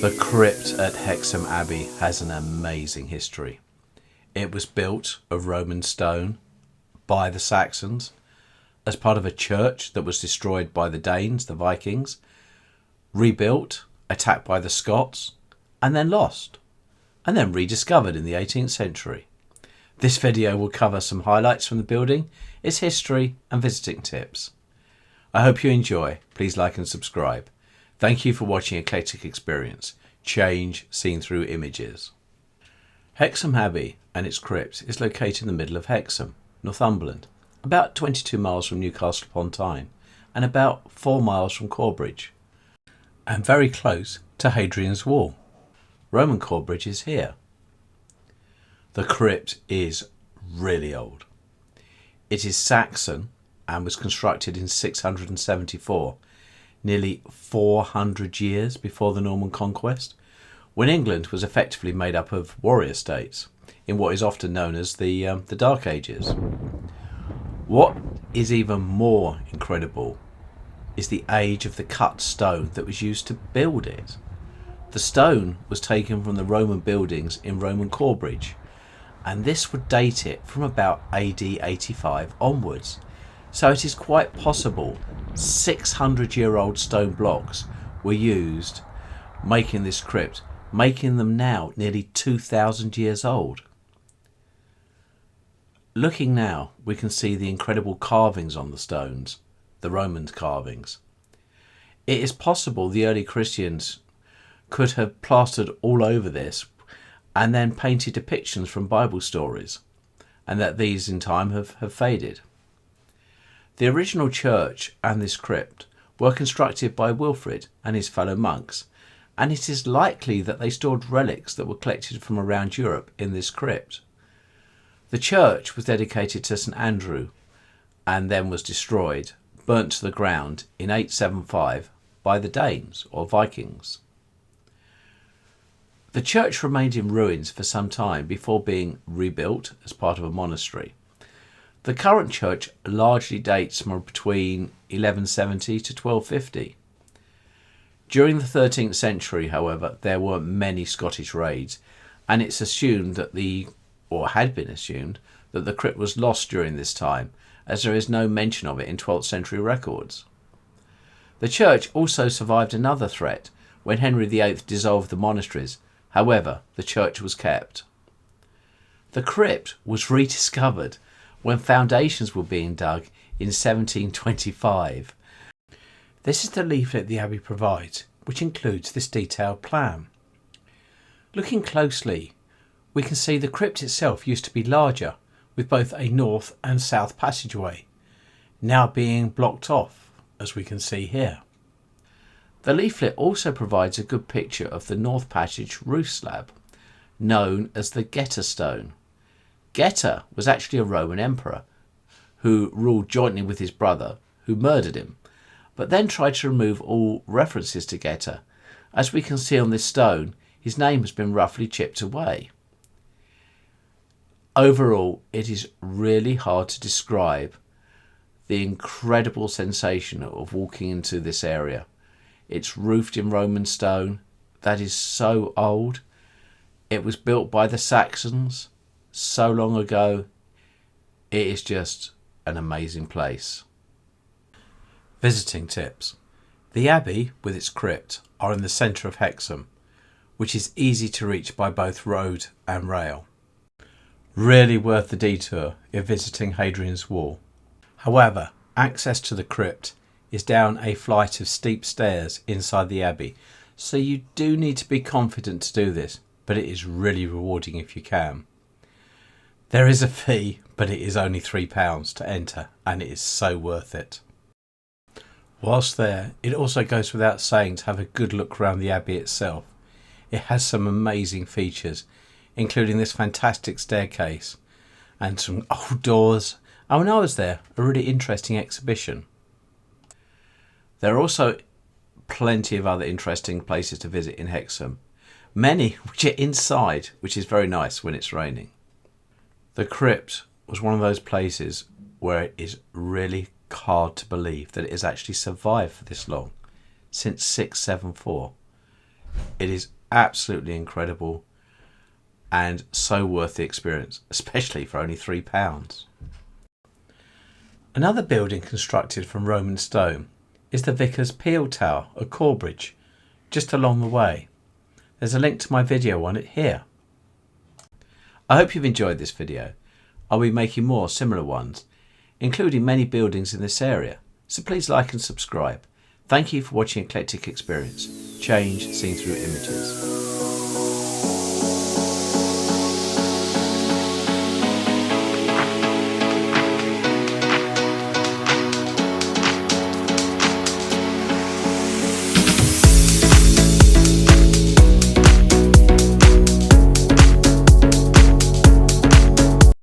The crypt at Hexham Abbey has an amazing history. It was built of Roman stone by the Saxons as part of a church that was destroyed by the Danes, the Vikings, rebuilt, attacked by the Scots, and then lost, and then rediscovered in the 18th century. This video will cover some highlights from the building, its history and visiting tips. I hope you enjoy. Please like and subscribe. Thank you for watching Eclectic Experience. Change seen through images. Hexham Abbey and its crypt is located in the middle of Hexham, Northumberland, about 22 miles from Newcastle upon Tyne and about 4 miles from Corbridge, and very close to Hadrian's Wall. Roman Corbridge is here. The crypt is really old. It is Saxon and was constructed in 674, nearly 400 years before the Norman Conquest, when England was effectively made up of warrior states in what is often known as the Dark Ages. What is even more incredible is the age of the cut stone that was used to build it. The stone was taken from the Roman buildings in Roman Corbridge, and this would date it from about AD 85 onwards. So it is quite possible 600-year-old stone blocks were used making this crypt, making them now nearly 2,000 years old. Looking now, we can see the incredible carvings on the stones, the Roman carvings. It is possible the early Christians could have plastered all over this and then painted depictions from Bible stories, and that these in time have faded. The original church and this crypt were constructed by Wilfrid and his fellow monks, and it is likely that they stored relics that were collected from around Europe in this crypt. The church was dedicated to St Andrew and then was destroyed, burnt to the ground in 875 by the Danes or Vikings. The church remained in ruins for some time before being rebuilt as part of a monastery. The current church largely dates from between 1170 to 1250. During the 13th century, however, there were many Scottish raids, and it's assumed that had been assumed that the crypt was lost during this time, as there is no mention of it in 12th century records. The church also survived another threat when Henry VIII dissolved the monasteries. However, the church was kept. The crypt was rediscovered when foundations were being dug in 1725. This is the leaflet the Abbey provides, which includes this detailed plan. Looking closely, we can see the crypt itself used to be larger, with both a north and south passageway, now being blocked off, as we can see here. The leaflet also provides a good picture of the north passage roof slab, known as the Geta stone. Geta was actually a Roman emperor who ruled jointly with his brother, who murdered him, but then tried to remove all references to Geta. As we can see on this stone, his name has been roughly chipped away. Overall, it is really hard to describe the incredible sensation of walking into this area. It's roofed in Roman stone that is so old. It was built by the Saxons so long ago. It is just an amazing place. Visiting tips. The Abbey with its crypt are in the centre of Hexham, which is easy to reach by both road and rail. Really worth the detour if visiting Hadrian's Wall. However, access to the crypt is down a flight of steep stairs inside the Abbey, so you do need to be confident to do this, but it is really rewarding if you can. There is a fee, but it is only £3 to enter, and it is so worth it. Whilst there, it also goes without saying to have a good look around the Abbey itself. It has some amazing features, including this fantastic staircase and some old doors, and when I was there, a really interesting exhibition. There are also plenty of other interesting places to visit in Hexham, many which are inside, which is very nice when it's raining. The crypt was one of those places where it is really hard to believe that it has actually survived for this long, since 674. It is absolutely incredible and so worth the experience, especially for only £3. Another building constructed from Roman stone is the Vicar's Peel Tower at Corbridge, just along the way. There's a link to my video on it here. I hope you've enjoyed this video. I'll be making more similar ones, including many buildings in this area, so please like and subscribe. Thank you for watching Eclectic Experience, change seen through images.